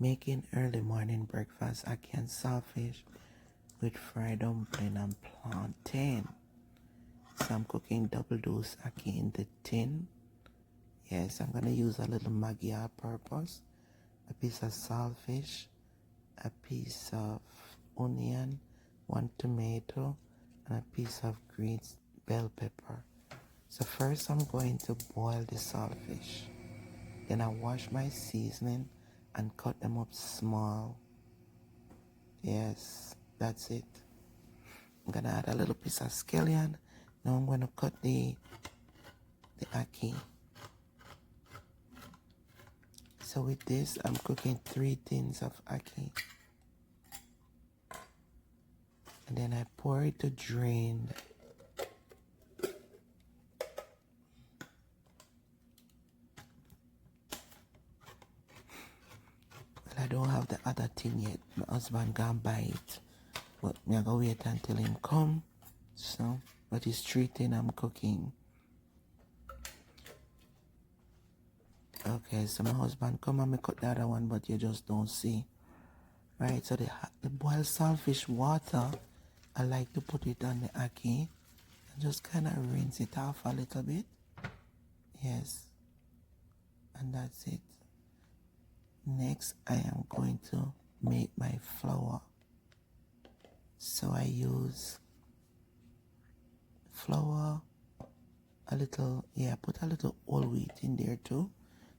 Making early morning breakfast ackee and saltfish with fried dumpling and plantain. So I'm cooking double dose ackee in the tin. Yes, I'm gonna use a little Maggi all purpose, a piece of saltfish, a piece of onion, 1 tomato, and a piece of green bell pepper. So first I'm going to boil the saltfish. Then I wash my seasoning and cut them up small. Yes, that's it. I'm gonna add a little piece of scallion. Now I'm gonna cut the ackee. So with this, I'm cooking 3 tins of ackee. And then I pour it to drain. Well, I don't have the other tin yet. My husband gonna buy it. But me I gotta wait until him come. So, but it's 3 tin I'm cooking. Okay, so my husband come and me cut the other one, but you just don't see. Right, so the boiled saltfish water, I like to put it on the ackee and just kind of rinse it off a little bit. Yes, and that's it. Next, I am going to make my flour. So I use flour, a little, put a little whole wheat in there too.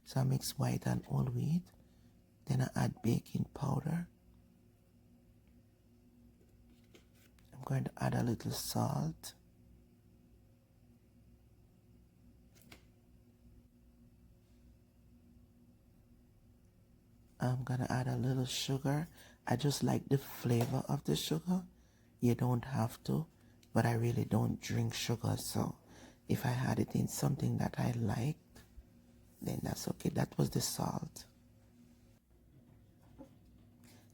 So I mix white and whole wheat. Then I add baking powder. I'm going to add a little salt. I'm gonna add a little sugar. I just like the flavor of the sugar. You don't have to, but I really don't drink sugar, so if I had it in something that I liked, then that's okay. That was the salt.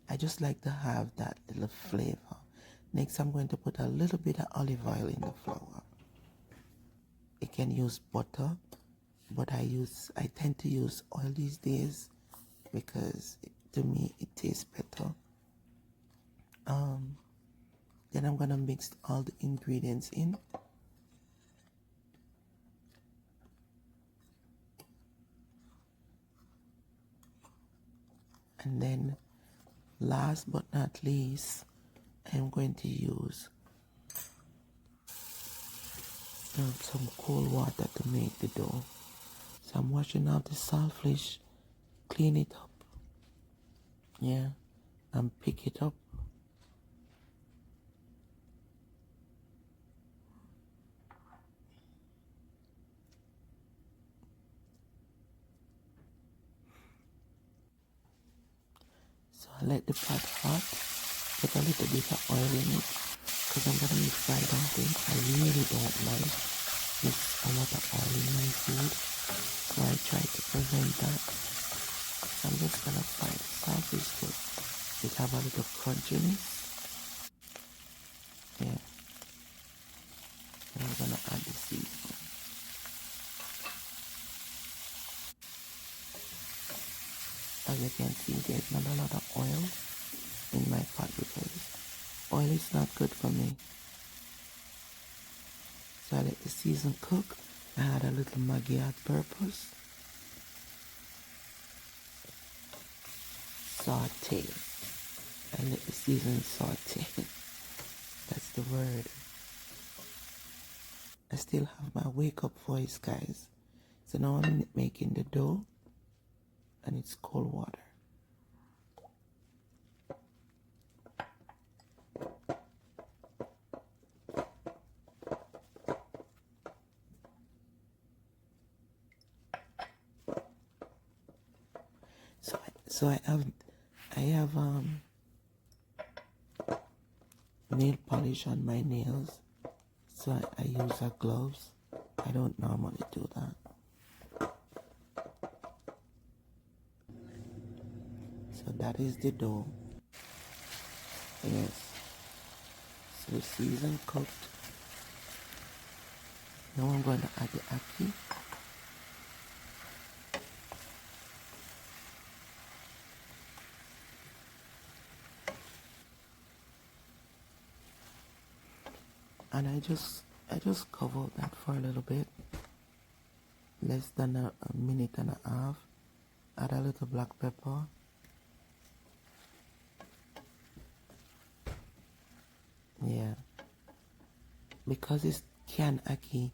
I just like to have that little flavor. Next, I'm going to put a little bit of olive oil in the flour. You can use butter, but I tend to use oil these days because to me it tastes better. Then I'm gonna mix all the ingredients in. And then last but not least, I'm going to use some cold water to make the dough. So I'm washing out the saltfish, clean it up, and pick it up. So I let the pot hot, put a little bit of oil in it, because I'm gonna make fried dumpling. I really don't like this a lot of oil in my food, so I try to prevent that. So I'm just gonna fry the saltfish to it have a little crunchiness. Yeah. And I'm gonna add the seasoning. As you can see, there's not a lot of oil in my pot because oil is not good for me. So I let the season cook. I add a little Maggi on purpose. Saute. I let the season saute. That's the word. I still have my wake up voice, guys. So now I'm making the dough and it's cold water. So I have nail polish on my nails. So I use a gloves. I don't normally do that. So that is the dough. Yes. So seasoned, cooked. Now I'm going to add the ackee. And I just cover that for a little bit, less than a minute and a half. Add a little black pepper. Yeah, because it's canned ackee,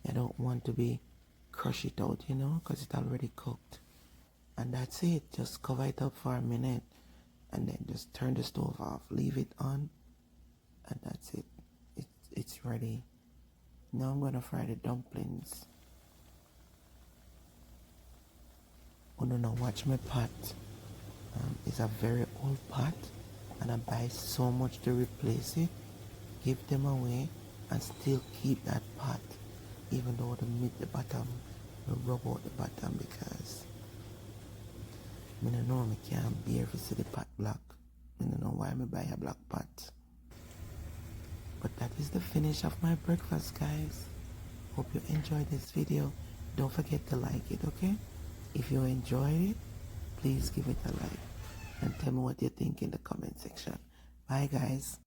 I don't want to be crush it out, you know, because it's already cooked. And that's it. Just cover it up for a minute and then just turn the stove off, leave it on, and that's it. It's ready. Now I'm gonna fry the dumplings. Oh no, watch my pot. It's a very old pot and I buy so much to replace it, give them away, and still keep that pot, even though the bottom, the rub out the bottom, because I don't know, I can't bear to see the pot black. I don't know why I buy a black pot. But that is the finish of my breakfast, guys. Hope you enjoyed this video. Don't forget to like it, okay? If you enjoyed it, please give it a like and tell me what you think in the comment section. Bye, guys.